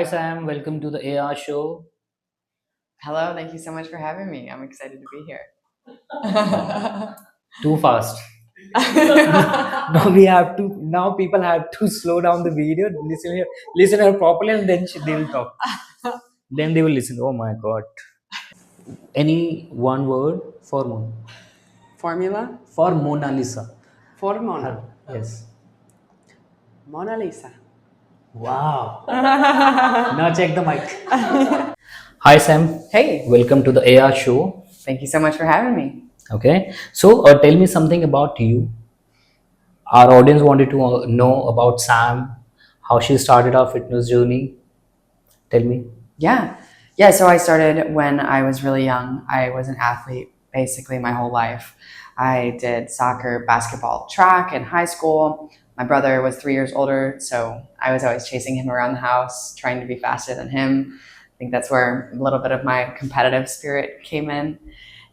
Hi Sam, welcome to the AR show. Hello, thank you so much for having me. I'm excited to be here. Too fast. Now we have to. Now people have to slow down the video, listen her properly, and then they will talk. Then they will listen. Oh my God. Any one word for Formula? for Mona Lisa? Formona. Yes. Mona Lisa. Wow. Now check the mic. Hi Sam. Hey, Welcome to the AR show. thank you so much for having me. Okay. So tell me something about you. Our audience wanted to know about Sam, how she started her fitness journey. Tell me. Yeah. Yeah, so I started when I was really young. I was an athlete basically my whole life. I did soccer, basketball, track in high school. My brother was 3 years older, so I was always chasing him around the house, trying to be faster than him. I think that's where a little bit of my competitive spirit came in.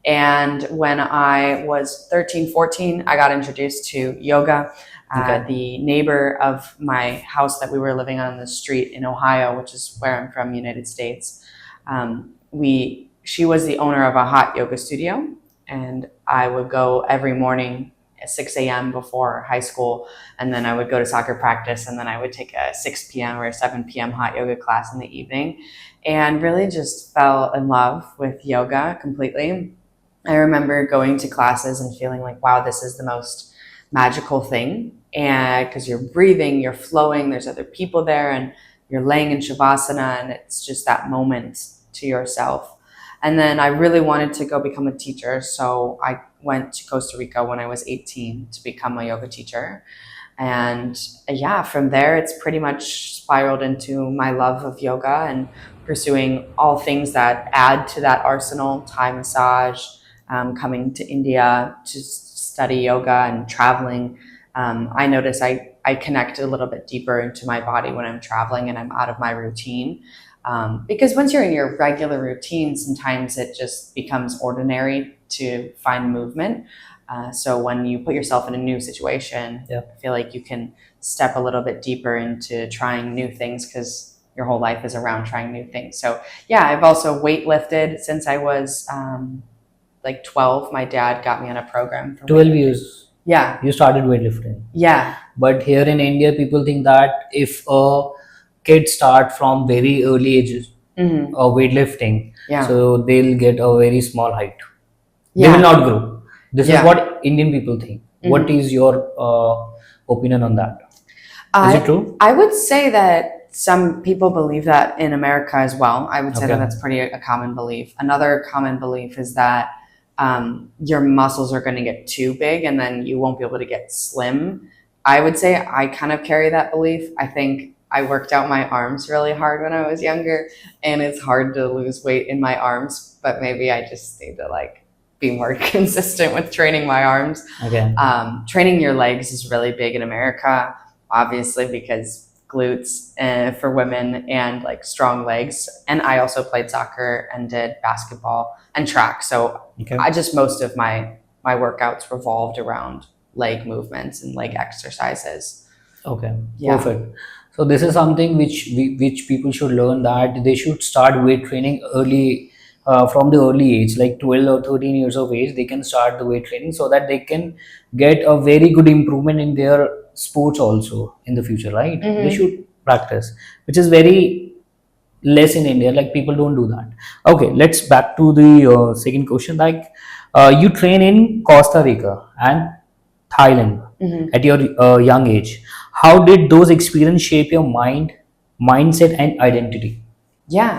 And when I was 13, 14, I got introduced to yoga. Okay. The neighbor of my house that we were living on the street in Ohio, which is where I'm from, United States, she was the owner of a hot yoga studio, and I would go every morning at 6 a.m. before high school, and then I would go to soccer practice, and then I would take a 6 p.m. or a 7 p.m. hot yoga class in the evening, and really just fell in love with yoga completely. I remember going to classes and feeling like, wow, this is the most magical thing. And because you're breathing, you're flowing, there's other people there, and you're laying in Shavasana, and it's just that moment to yourself. And then I really wanted to go become a teacher. So I went to Costa Rica when I was 18 to become a yoga teacher. And yeah, from there, it's pretty much spiraled into my love of yoga and pursuing all things that add to that arsenal: Thai massage, coming to India to study yoga and traveling. I notice I connect a little bit deeper into my body when I'm traveling and I'm out of my routine. Because once you're in your regular routine, sometimes it just becomes ordinary to find movement. So when you put yourself in a new situation, Yeah. I feel like you can step a little bit deeper into trying new things because your whole life is around trying new things. So yeah, I've also weightlifted since I was like 12. My dad got me on a program for 12 weightlifting. years Yeah, you started weightlifting. yeah, But here in India, people think that if a kid start from very early ages hmm, weightlifting, yeah, so they'll get a very small height. They will yeah, not grow. This is yeah. what Indian people think. What Hmm. is your opinion on that? Is it I true? I would say that some people believe that in America as well. I would say that Okay. that's pretty a common belief. Another common belief is that your muscles are going to get too big and then you won't be able to get slim. I would say I kind of carry that belief. I think I worked out my arms really hard when I was younger, and it's hard to lose weight in my arms, but maybe I just need to like be more consistent with training my arms. Okay. Training your legs is really big in America, obviously, because glutes for women and like strong legs. And I also played soccer and did basketball and track. So Okay. I just most of my workouts revolved around leg movements and leg exercises. Okay. Yeah. Perfect. So this is something which people should learn, that they should start weight training early, from the early age, like 12 or 13 years of age. They can start the weight training so that they can get a very good improvement in their sports also in the future, right? They Hmm. should practice, which is very less in India. Like people don't do that. Okay, let's back to the second question. Like, you train in Costa Rica and Thailand Hmm. at your young age. How did those experiences shape your mind, mindset, and identity? Yeah.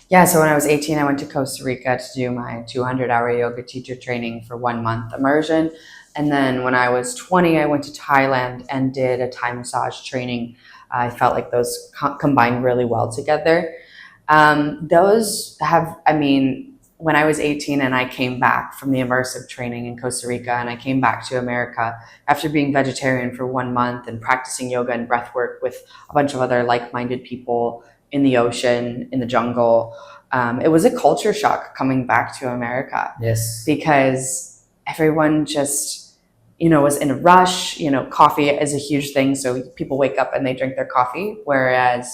Yeah. So when I was 18, I went to Costa Rica to do my 200-hour yoga teacher training for 1 month immersion. And then when I was 20, I went to Thailand and did a Thai massage training. I felt like those combined really well together. Those have, I mean, when I was 18 and I came back from the immersive training in Costa Rica and I came back to America after being vegetarian for 1 month and practicing yoga and breath work with a bunch of other like-minded people in the ocean, in the jungle, it was a culture shock coming back to America Yes. because everyone just, was in a rush. Coffee is a huge thing. So people wake up and they drink their coffee, whereas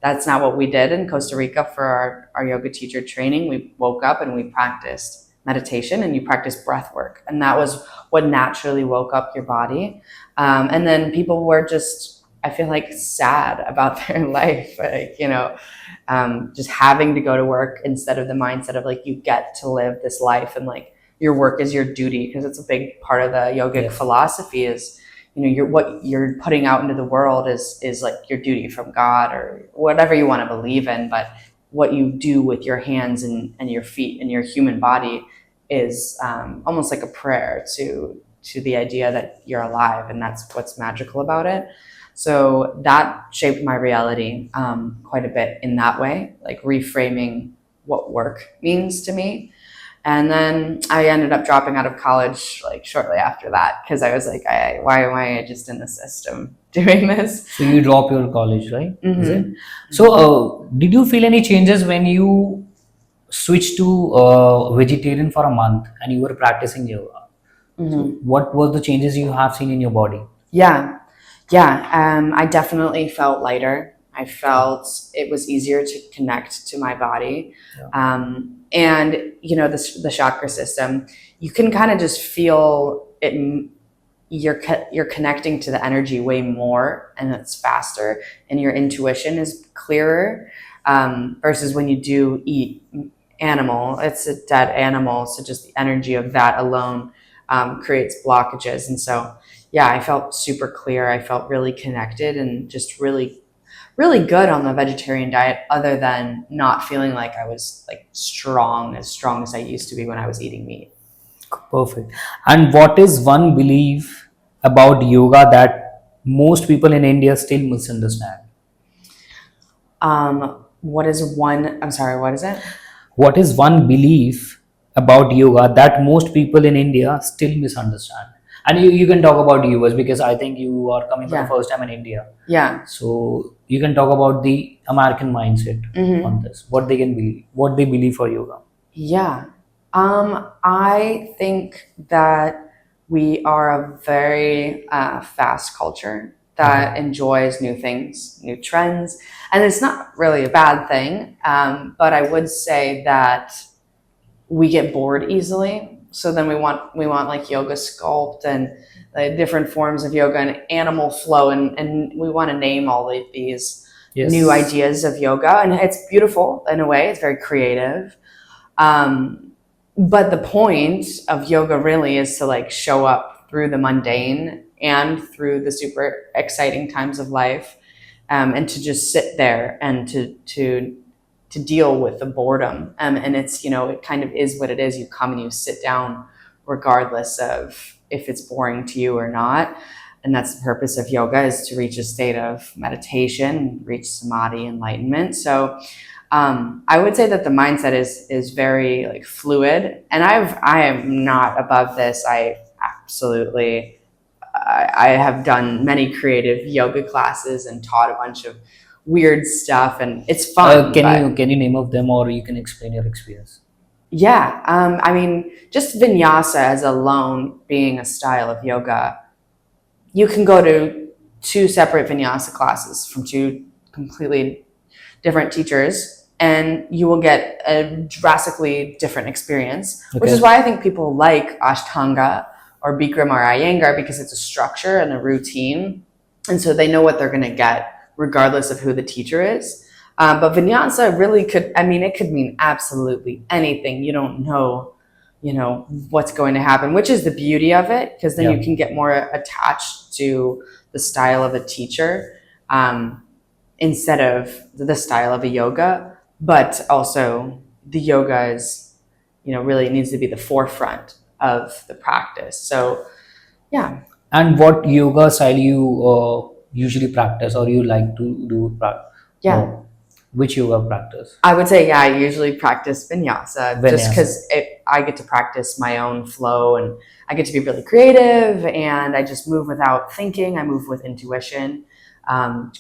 that's not what we did in Costa Rica for our yoga teacher training. We woke up and we practiced meditation, and you practice breath work. And that was what naturally woke up your body. And then people were just, I feel like, sad about their life, like, just having to go to work instead of the mindset of like, you get to live this life and like your work is your duty, because it's a big part of the yogic philosophy is, what you're putting out into the world is like your duty from God or whatever you want to believe in. But what you do with your hands and your feet and your human body is almost like a prayer to the idea that you're alive, and that's what's magical about it. So that shaped my reality quite a bit in that way, like reframing what work means to me. And then I ended up dropping out of college like shortly after that, because I was like, why am I just in the system doing this? So you drop your college, right? Is it? Mm-hmm. So did you feel any changes when you switched to vegetarian for a month and you were practicing yoga? Mm-hmm. So what were the changes you have seen in your body? Yeah. I definitely felt lighter. I felt it was easier to connect to my body. Yeah. And the chakra system, you can kind of just feel it. You're connecting to the energy way more, and it's faster, and your intuition is clearer. Versus when you do eat animal, it's a dead animal, so just the energy of that alone creates blockages. And so, yeah, I felt super clear. I felt really connected and just really, really good on the vegetarian diet, other than not feeling like I was like as strong as I used to be when I was eating meat. Perfect. And what is one belief about yoga that most people in India still misunderstand? I'm sorry, what is it? What is one belief about yoga that most people in India still misunderstand? And you can talk about US, because I think you are coming for the first time in India. Yeah. So you can talk about the American mindset on this, what they can believe, what they believe for yoga. Yeah. I think that we are a very fast culture that enjoys new things, new trends, and it's not really a bad thing. But I would say that we get bored easily. So then we want like yoga sculpt and different forms of yoga and animal flow, and we want to name all of these new ideas of yoga, and it's beautiful in a way. It's very creative. But the point of yoga really is to like show up through the mundane and through the super exciting times of life, and to just sit there and to deal with the boredom. And it's, it kind of is what it is. You come and you sit down regardless of if it's boring to you or not. And that's the purpose of yoga, is to reach a state of meditation, reach samadhi, enlightenment. So I would say that the mindset is very like fluid, and I am not above this. I have done many creative yoga classes and taught a bunch of weird stuff, and it's fun. Can you name of them, or you can explain your experience? Yeah, I mean, just vinyasa as alone being a style of yoga, you can go to 2 separate vinyasa classes from 2 completely different teachers, and you will get a drastically different experience, which is why I think people like Ashtanga or Bikram or Iyengar, because it's a structure and a routine, and so they know what they're going to get regardless of who the teacher is. But vinyasa really it could mean absolutely anything. You don't know, what's going to happen, which is the beauty of it, because then you can get more attached to the style of a teacher instead of the style of a yoga. But also the yoga is, really needs to be the forefront of the practice. So, yeah. And what yoga style you usually practice, or you like to do? Which yoga practice? I would say, I usually practice vinyasa. Just because I get to practice my own flow, and I get to be really creative, and I just move without thinking. I move with intuition.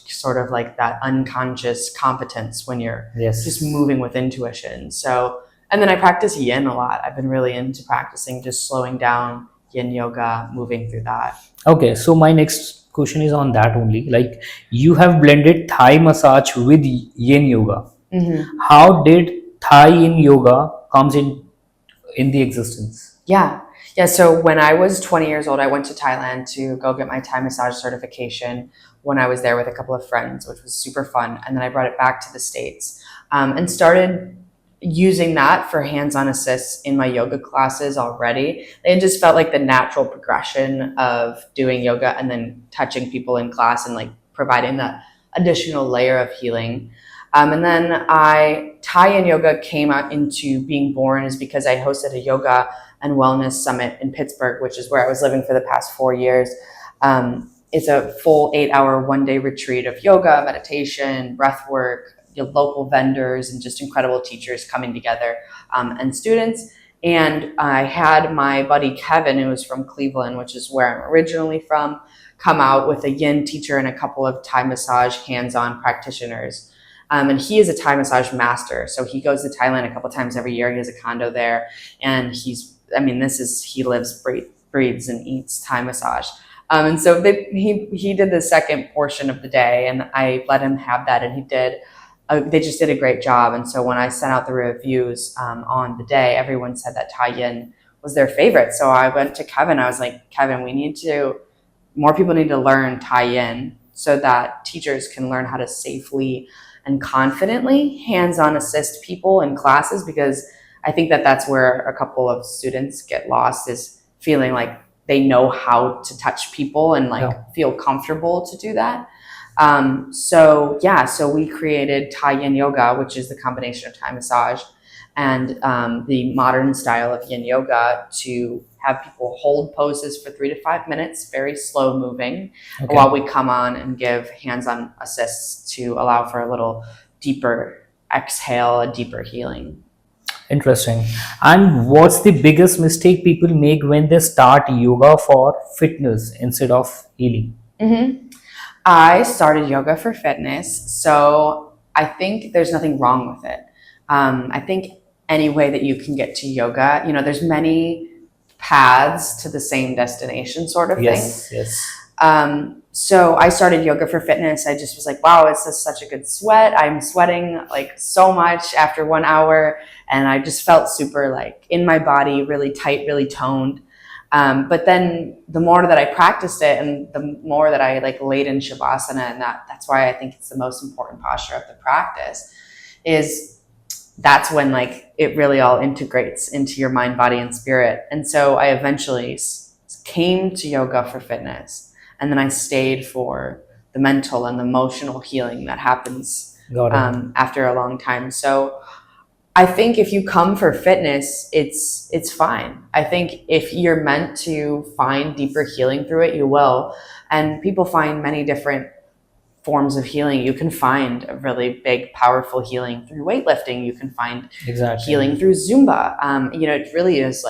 Sort of like that unconscious competence when you're just moving with intuition. So, and then I practice yin a lot. I've been really into practicing just slowing down yin yoga, moving through that. Okay, so my next question is on that only. Like, you have blended Thai massage with Yin yoga. How did Thai Yin yoga comes in the existence? Yeah. Yeah. So when I was 20 years old, I went to Thailand to go get my Thai massage certification when I was there with a couple of friends, which was super fun. And then I brought it back to the States and started using that for hands-on assists in my yoga classes already. It just felt like the natural progression of doing yoga and then touching people in class and like providing that additional layer of healing. And then Thai Yin yoga came out into being born is because I hosted a yoga and wellness summit in Pittsburgh, which is where I was living for the past 4 years. It's a full 8-hour, one-day retreat of yoga, meditation, breath work, local vendors, and just incredible teachers coming together and students. And I had my buddy Kevin, who was from Cleveland, which is where I'm originally from, come out with a yin teacher and a couple of Thai massage hands-on practitioners. And he is a Thai massage master. So he goes to Thailand a couple times every year. He has a condo there. And he lives, breathes, and eats Thai massage. And so he did the second portion of the day, and I let him have that, and he did. They just did a great job. And so when I sent out the reviews on the day, everyone said that Thai Yin was their favorite. So I went to Kevin. I was like, Kevin, more people need to learn Thai Yin so that teachers can learn how to safely and confidently hands-on assist people in classes, because I think that that's where a couple of students get lost, is feeling like they know how to touch people and feel comfortable to do that. So we created Thai Yin yoga, which is the combination of Thai massage and the modern style of Yin yoga, to have people hold poses for 3 to 5 minutes, very slow moving, while we come on and give hands-on assists to allow for a little deeper exhale, a deeper healing. Interesting. And what's the biggest mistake people make when they start yoga for fitness instead of healing? Mm-hmm. I started yoga for fitness, so I think there's nothing wrong with it. I think any way that you can get to yoga, there's many paths to the same destination, sort of thing. Yes. So I started yoga for fitness. I just was like, wow, it's just such a good sweat. I'm sweating like so much after 1 hour, and I just felt super like in my body, really tight, really toned. But then the more that I practiced it, and the more that I laid in Shavasana, and that's why I think it's the most important posture of the practice, is that's when it really all integrates into your mind, body, and spirit. And so I eventually came to yoga for fitness, and then I stayed for the mental and the emotional healing that happens after a long time. So I think if you come for fitness, it's fine. I think if you're meant to find deeper healing through it, you will. And people find many different forms of healing. You can find a really big, powerful healing through weightlifting. You can find healing through Zumba. It really is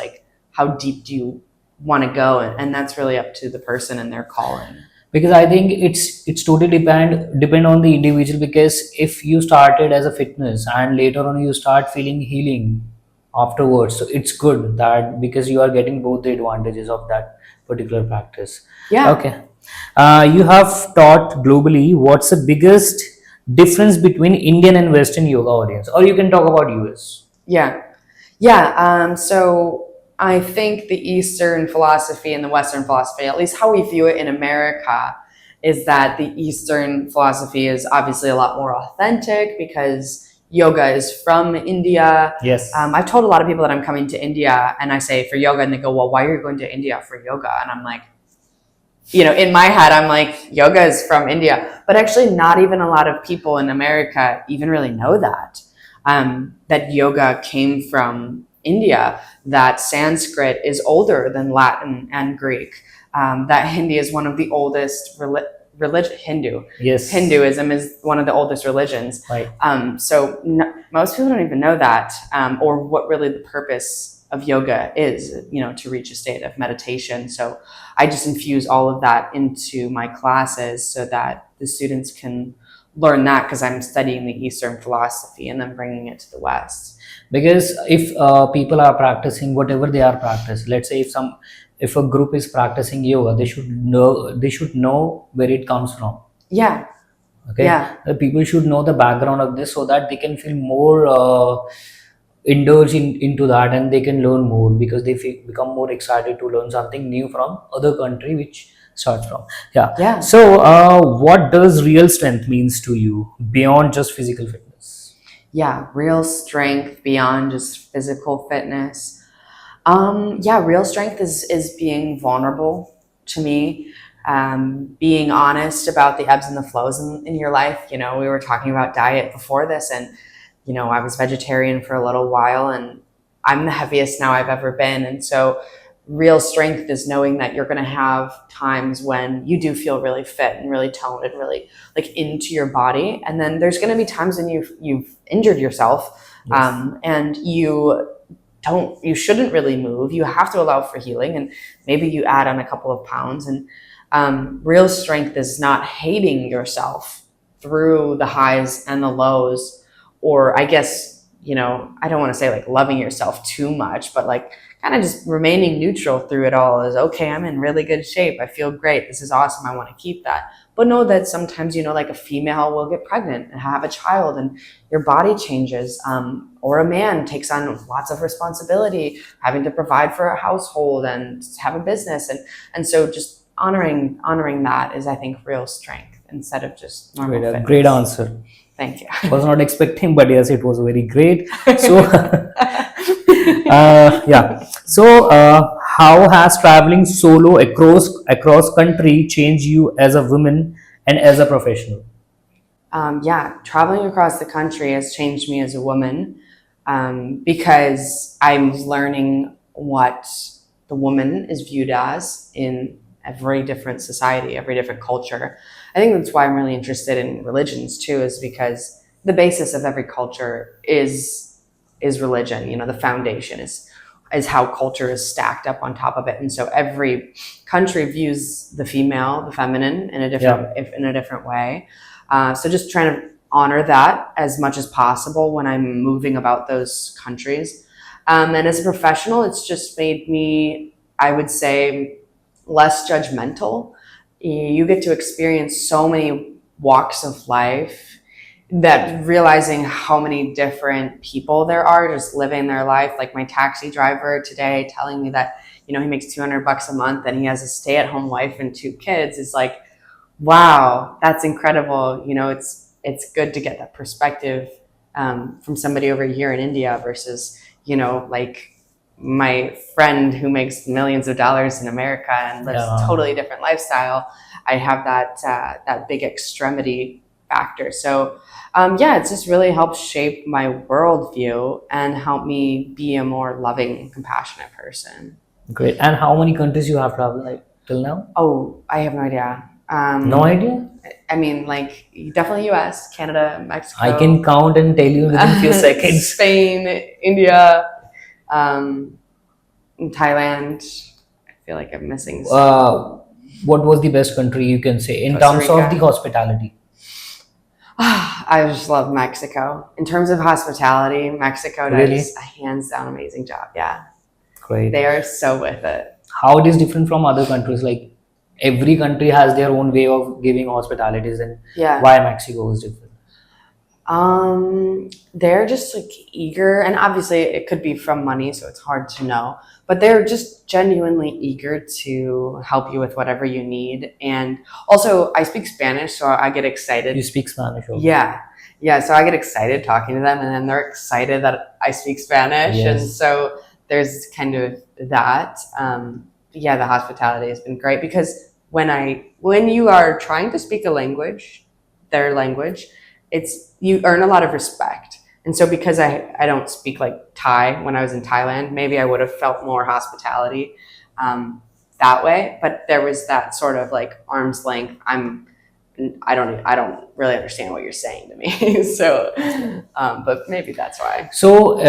how deep do you want to go? And that's really up to the person and their calling. Because I think it's totally depend on the individual. Because if you started as a fitness and later on you start feeling healing afterwards, so it's good that, because you are getting both the advantages of that particular practice. Yeah. Okay. You have taught globally. What's the biggest difference between Indian and Western yoga audience? Or you can talk about US. Yeah. So I think the Eastern philosophy and the Western philosophy, at least how we view it in America, is that the Eastern philosophy is obviously a lot more authentic because yoga is from India. Yes. I've told a lot of people that I'm coming to India and I say for yoga, and they go, well, why are you going to India for yoga? And I'm like, in my head, I'm like, yoga is from India. But actually, not even a lot of people in America even really know that, that yoga came from India, that Sanskrit is older than Latin and Greek, that Hindi is one of the oldest religion. Yes. Hinduism is one of the oldest religions. Right. So most people don't even know that, or what really the purpose of yoga is, to reach a state of meditation. So I just infuse all of that into my classes so that the students can learn that, because I'm studying the Eastern philosophy and then bringing it to the West. Because if people are practicing whatever they are practicing, let's say if if a group is practicing yoga, they should know where it comes from. Yeah. Okay, Yeah. the people should know the background of this so that they can feel more indulged into that, and they can learn more because they become more excited to learn something new from other country which starts from. Yeah. Yeah. So what does real strength means to you beyond just physical fitness? Yeah. Real strength beyond just physical fitness. Yeah, real strength is being vulnerable to me, being honest about the ebbs and the flows in your life. You know, we were talking about diet before this, and you know, I was vegetarian for a little while, and I'm the heaviest now I've ever been. And so, real strength is knowing that you're going to have times when you do feel really fit and really toned and really like into your body, and then there's going to be times when you've injured yourself, Yes. and you shouldn't really move. You have to allow for healing, and maybe you add on a couple of pounds. And real strength is not hating yourself through the highs and the lows, or I guess, you know, I don't want to say like loving yourself too much, but like kind of just remaining neutral through it all is okay. I'm in really good shape. I feel great. This is awesome. I want to keep that. But know that sometimes, you know, like a female will get pregnant and have a child, and your body changes, or a man takes on lots of responsibility, having to provide for a household and have a business, and so just honoring that is, I think, real strength instead of just normal Great, fitness. great answer. Thank you. Was not expecting, but yes, it was very great. So yeah. So how has traveling solo across country changed you as a woman and as a professional? Yeah, traveling across the country has changed me as a woman, because I'm learning what the woman is viewed as in every different society, every different culture. I think that's why I'm really interested in religions too, is because the basis of every culture is religion. You know, the foundation is how culture is stacked up on top of it, and so every country views the female, the feminine, in a different way. So just trying to honor that as much as possible when I'm moving about those countries. And as a professional, it's just made me, I would say, less judgmental. You get to experience so many walks of life, that realizing how many different people there are just living their life. Like my taxi driver today telling me that, you know, he makes $200 a month and he has a stay-at-home wife and 2 kids is like, wow, that's incredible. You know, it's good to get that perspective, from somebody over here in India versus, you know, like my friend who makes millions of dollars in America and lives a totally different lifestyle. I have that big extremity factor. So yeah, it's just really helped shape my worldview and help me be a more loving, compassionate person. Great. And how many countries you have traveled like till now? Oh, I have no idea. No idea. I mean, like definitely U.S., Canada, Mexico. I can count and tell you within a few seconds. Spain, India, Thailand. I feel like I'm missing. What was the best country you can say in Costa terms of Rica. the hospitality? I just love Mexico. In terms of hospitality, Mexico Really? does a hands down amazing job. Yeah, Great. they are so with it. How it is different from other countries? Like every country has their own way of giving hospitalities, and Yeah. why Mexico is different? They're just like eager, and obviously it could be from money, so it's hard to know. But they're just genuinely eager to help you with whatever you need. And also, I speak Spanish, so I get excited. You speak Spanish also? Yeah, yeah. So I get excited talking to them, and then they're excited that I speak Spanish, Yes. and so there's kind of that. Yeah, the hospitality has been great because when you are trying to speak a language, their language, you earn a lot of respect. And so because I don't speak like Thai when I was in Thailand, maybe I would have felt more hospitality that way. But there was that sort of like arm's length. I don't really understand what you're saying to me. So, but maybe that's why. So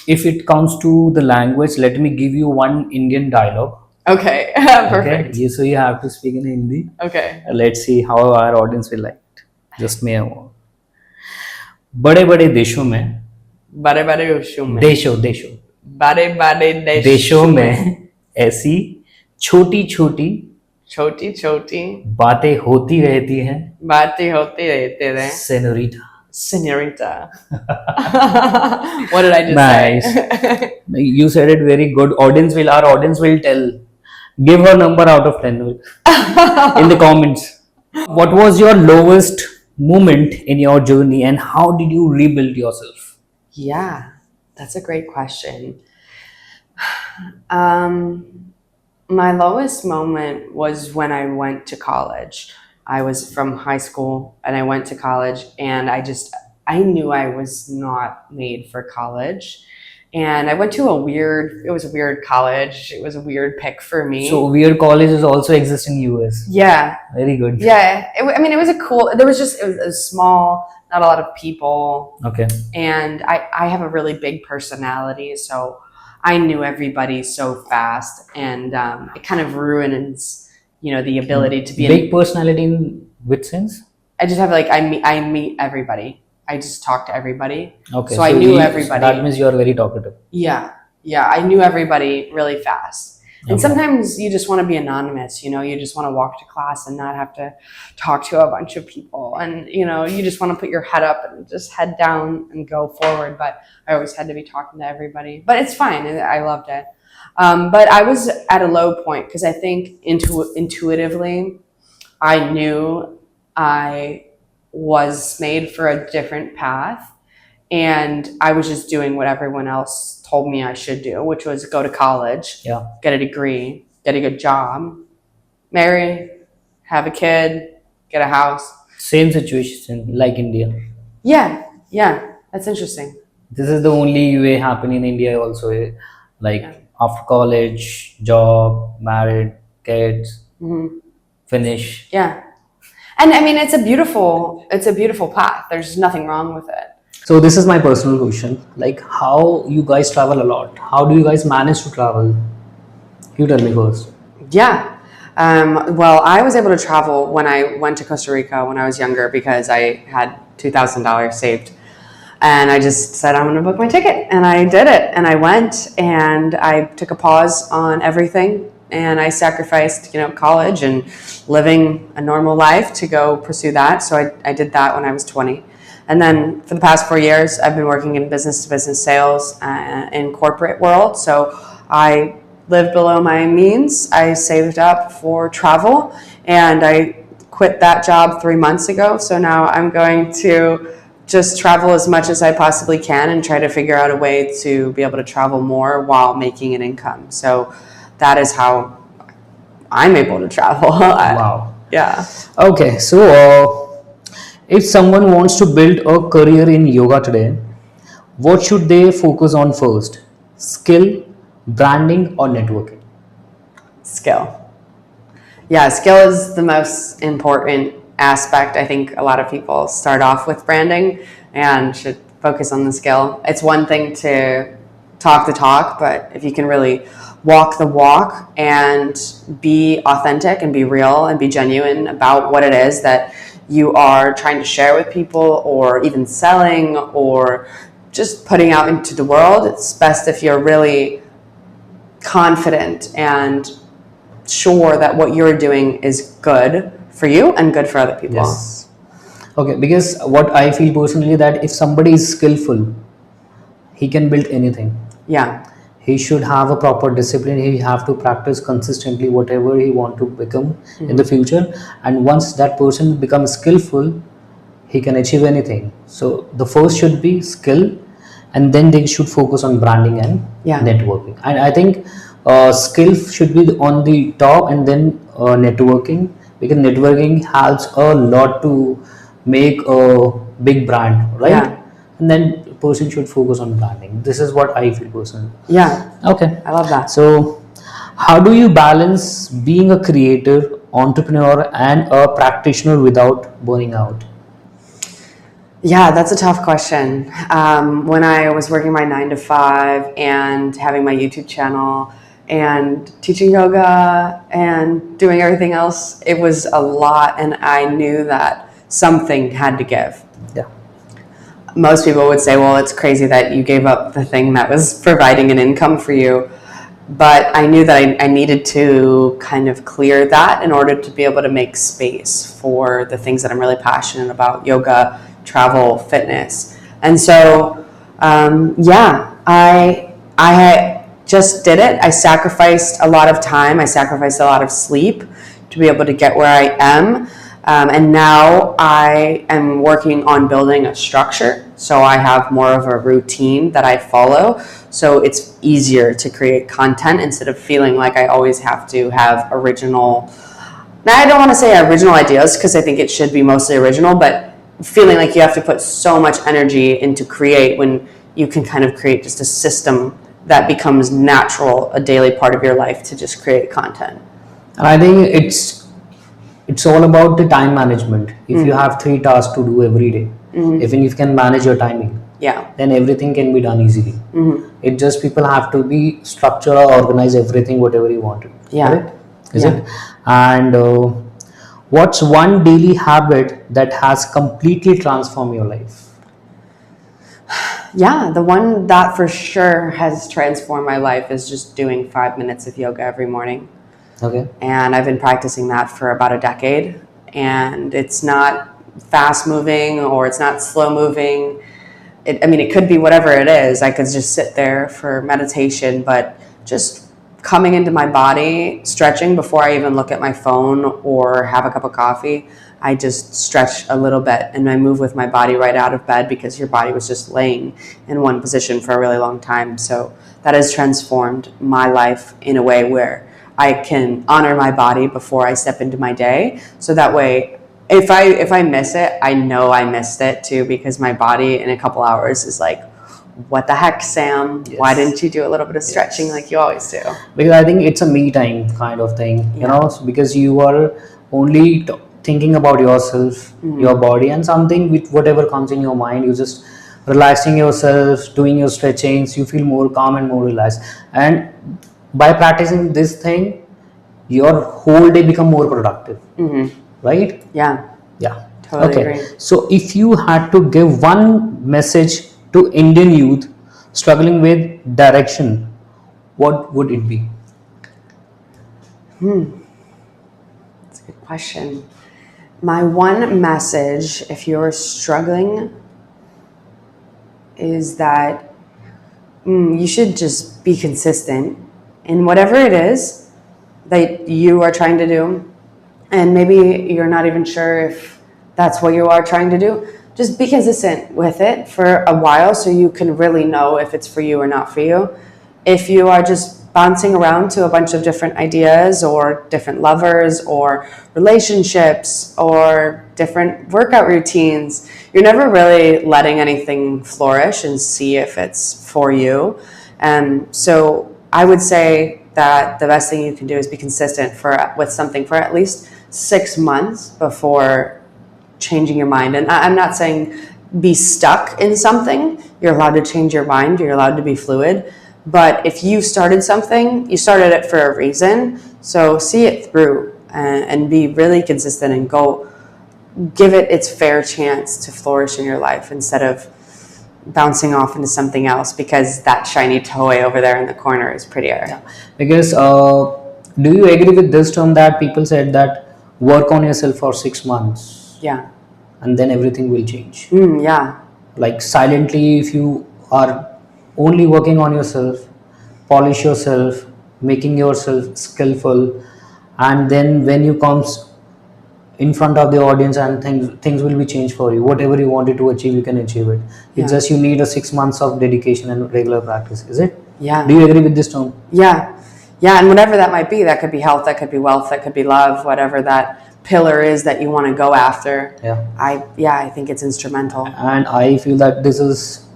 if it comes to the language, let me give you one Indian dialogue. Okay, perfect. Okay, so you have to speak in Hindi. Okay. Let's see how our audience will like it. Just me. बड़े बड़े देशों में बड़े बड़े देशों में देशों देशों बड़े बड़े देशों में ऐसी छोटी छोटी छोटी छोटी बातें होती रहती हैं बातें होते रहते हैं senorita. senorita. What did I just Nice. say? You said it very good. Our audience will tell. Give her number out of 10 in the comments. What was your lowest moment in your journey and how did you rebuild yourself? Yeah, that's a great question. Um, my lowest moment was when I went to college. I was from high school and I went to college, and I knew I was not made for college. And I went to it was a weird college. It was a weird pick for me. So weird colleges also exist in US. Yeah. Very good. Yeah. It was a cool, it was small, not a lot of people. Okay. And I have a really big personality, so I knew everybody so fast, and it kind of ruins, the ability to be Big personality in which sense? I just have I meet everybody. I just talk to everybody. Okay. So I knew everybody. That means you are very talkative. Yeah. I knew everybody really fast. And sometimes you just want to be anonymous, you just want to walk to class and not have to talk to a bunch of people. And, you just want to put your head up and just head down and go forward. But I always had to be talking to everybody. But it's fine. I loved it. But I was at a low point because I think intuitively I knew I was made for a different path. And I was just doing what everyone else told me I should do, which was go to college, get a degree, get a good job, marry, have a kid, get a house. Same situation like India. Yeah, that's interesting. This is the only way happen in India also. Like after college, job, married, kids, finish. Yeah. And I mean, it's a beautiful path. There's nothing wrong with it. So this is my personal question. Like, how you guys travel a lot? How do you guys manage to travel? You tell me first. Yeah. Well, I was able to travel when I went to Costa Rica when I was younger because I had $2,000 saved. And I just said, I'm going to book my ticket. And I did it. And I went and I took a pause on everything. And I sacrificed, college and living a normal life to go pursue that. So I did that when I was 20. And then for the past 4 years, I've been working in business-to-business sales in corporate world. So I lived below my means. I saved up for travel, and I quit that job 3 months ago. So now I'm going to just travel as much as I possibly can and try to figure out a way to be able to travel more while making an income. So that is how I'm able to travel. Wow. Yeah. Okay, so if someone wants to build a career in yoga today, what should they focus on first? Skill, branding, or networking? Skill. Yeah, skill is the most important aspect. I think a lot of people start off with branding and should focus on the skill. It's one thing to talk the talk, but if you can really walk the walk and be authentic and be real and be genuine about what it is that you are trying to share with people, or even selling, or just putting out into the world, it's best if you're really confident and sure that what you're doing is good for you and good for other people. Yes. Okay, because what I feel personally, that if somebody is skillful, he can build anything. Yeah. He should have a proper discipline. He have to practice consistently whatever he want to become in the future. And once that person becomes skillful, he can achieve anything. So the first should be skill, and then they should focus on branding and networking. And I think skill should be on the top, and then networking, because networking helps a lot to make a big brand, right? Yeah. And then person should focus on branding. This is what I feel personally. Yeah. Okay. I love that. So how do you balance being a creator, entrepreneur, and a practitioner without burning out? Yeah, that's a tough question. When I was working my 9 to 5 and having my YouTube channel and teaching yoga and doing everything else, it was a lot, and I knew that something had to give. Yeah. Most people would say, well, it's crazy that you gave up the thing that was providing an income for you. but I knew that I needed to kind of clear that in order to be able to make space for the things that I'm really passionate about: yoga, travel, fitness. And so, yeah, I just did it. I sacrificed a lot of time. I sacrificed a lot of sleep to be able to get where I am. And now I am working on building a structure. So I have more of a routine that I follow. So it's easier to create content instead of feeling like I always have to have original. Now, I don't want to say original ideas because I think it should be mostly original, but feeling like you have to put so much energy into create when you can kind of create just a system that becomes natural, a daily part of your life to just create content. And I think it's all about the time management. If you have 3 tasks to do every day, even if you can manage your timing, Yeah. then everything can be done easily. It just people have to be structure or organize everything whatever you want to. Yeah. Correct? Is Yeah. it? And what's one daily habit that has completely transformed your life? Yeah, the one that for sure has transformed my life is just doing 5 minutes of yoga every morning. Okay. And I've been practicing that for about a decade. And it's not fast moving or it's not slow moving. It could be whatever it is. I could just sit there for meditation, but just coming into my body, stretching before I even look at my phone or have a cup of coffee. I just stretch a little bit and I move with my body right out of bed because your body was just laying in one position for a really long time. So that has transformed my life in a way where I can honor my body before I step into my day. So that way, if I miss it, I know I missed it too, because my body in a couple hours is like, what the heck, Sam? Yes. Why didn't you do a little bit of stretching like you always do? Because I think it's a me time kind of thing, you know, because you are only thinking about yourself, your body, and something with whatever comes in your mind. You just relaxing yourself, doing your stretchings, you feel more calm and more relaxed. And by practicing this thing, your whole day become more productive, right? Yeah, Yeah. totally Okay. agree. So if you had to give one message to Indian youth struggling with direction, what would it be? That's a good question. My one message, if you're struggling, is that you should just be consistent in whatever it is that you are trying to do. And maybe you're not even sure if that's what you are trying to do. Just be consistent with it for a while so you can really know if it's for you or not for you. If you are just bouncing around to a bunch of different ideas or different lovers or relationships or different workout routines, you're never really letting anything flourish and see if it's for you. And so I would say that the best thing you can do is be consistent with something for at least 6 months before changing your mind. And I'm not saying be stuck in something. You're allowed to change your mind. You're allowed to be fluid. But if you started something, you started it for a reason. So see it through and be really consistent and go give it its fair chance to flourish in your life instead of bouncing off into something else because that shiny toy over there in the corner is prettier. Yeah. Because do you agree with this term that people said that work on yourself for 6 months Yeah. and then everything will change? Yeah. Like silently, if you are only working on yourself, polish yourself, making yourself skillful, and then when you comes in front of the audience and things will be changed for you. Whatever you wanted to achieve, you can achieve it. It's Yeah. just you need a 6 months of dedication and regular practice. Is it? Yeah. Do you agree with this term? Yeah. Yeah. And whatever that might be, that could be health, that could be wealth, that could be love, whatever that pillar is that you want to go after. Yeah. I think it's instrumental. And I feel that this is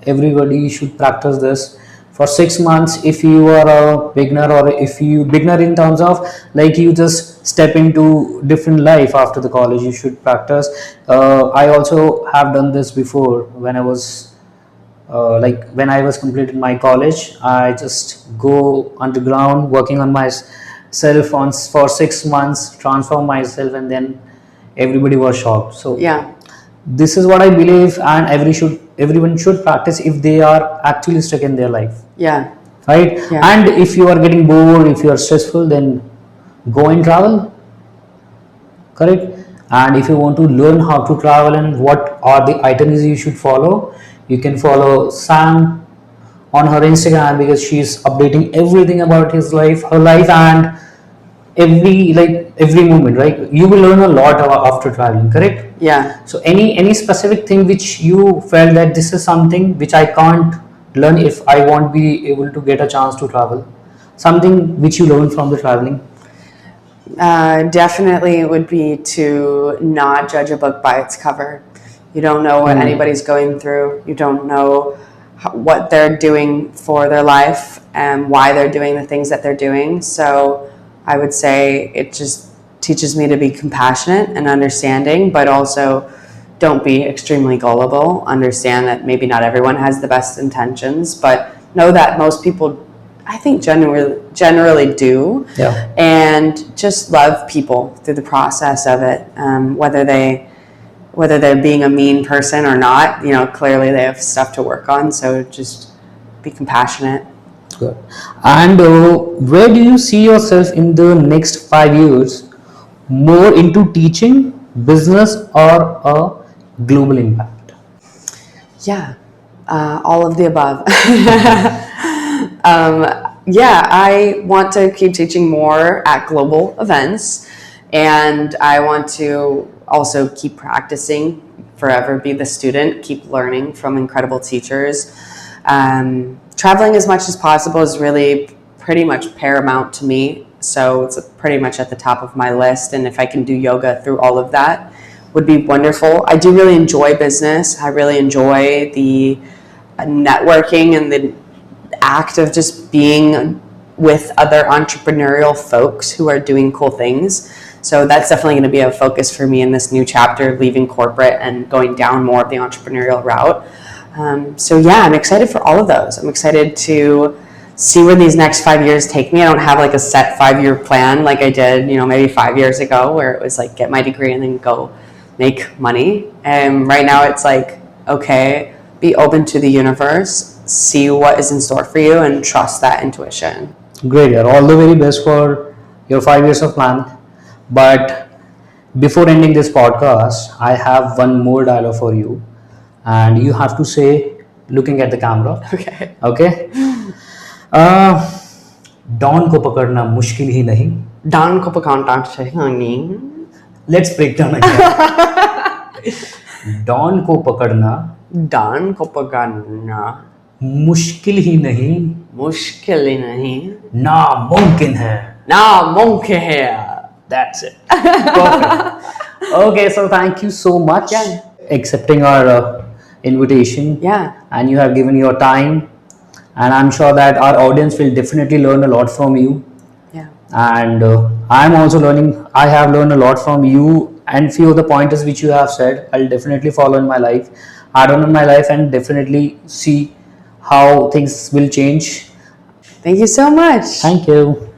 everybody should practice this for 6 months. If you are a beginner, or if you beginner in terms of like you just step into different life after the college, you should practice. I also have done this before when I was like when I was completing my college. I just go underground working on myself on for 6 months, transform myself, and then everybody was shocked. So Yeah. this is what I believe, and everyone should practice if they are actually stuck in their life. Yeah. right? Yeah. And if you are getting bored, if you are stressful, then go and travel, correct? And if you want to learn how to travel and what are the items you should follow, you can follow Sam on her Instagram, because she's updating everything about his life, her life, and every moment, right? You will learn a lot after traveling, correct? Yeah. So any specific thing which you felt that this is something which I can't learn if I won't be able to get a chance to travel, something which you learned from the traveling? Definitely would be to not judge a book by its cover. You don't know what anybody's going through. You don't know what they're doing for their life and why they're doing the things that they're doing. So I would say it just teaches me to be compassionate and understanding, but also don't be extremely gullible. Understand that maybe not everyone has the best intentions, but know that most people, I think, generally do. Yeah. And just love people through the process of it, whether they're being a mean person or not. You know, clearly they have stuff to work on. So just be compassionate. Good. And where do you see yourself in the next 5 years? More into teaching, business, or a global impact? Yeah, all of the above. Yeah, I want to keep teaching more at global events, and I want to also keep practicing, forever be the student, keep learning from incredible teachers. Traveling as much as possible is really pretty much paramount to me, so it's pretty much at the top of my list, and if I can do yoga through all of that, would be wonderful. I do really enjoy business. I really enjoy the networking and the act of just being with other entrepreneurial folks who are doing cool things. So that's definitely going to be a focus for me in this new chapter, leaving corporate and going down more of the entrepreneurial route. So yeah, I'm excited for all of those. I'm excited to see where these next 5 years take me. I don't have like a set 5-year plan like I did, maybe 5 years ago, where it was like get my degree and then go make money. And right now it's like, okay, be open to the universe, see what is in store for you, and trust that intuition. Great, yeah. All the very best for your 5 years of plan. But before ending this podcast, I have one more dialogue for you, and you have to say, looking at the camera. Okay. Okay. Don को पकड़ना मुश्किल ही नहीं. Don ko pagkontak. Let's break down again. Don को पकड़ना Don ko pagana. मुश्किल ही नहीं, Mushkil nahi. नामुमकिन है. Na mumkin hai. That's it. Perfect. Okay, so thank you so much Yeah. accepting our invitation. Yeah. And you have given your time, and I'm sure that our audience will definitely learn a lot from you. Yeah. And I'm also learning. I have learned a lot from you, and few of the pointers which you have said, I'll definitely follow in my life, add on in my life, and definitely see how things will change. Thank you so much. Thank you.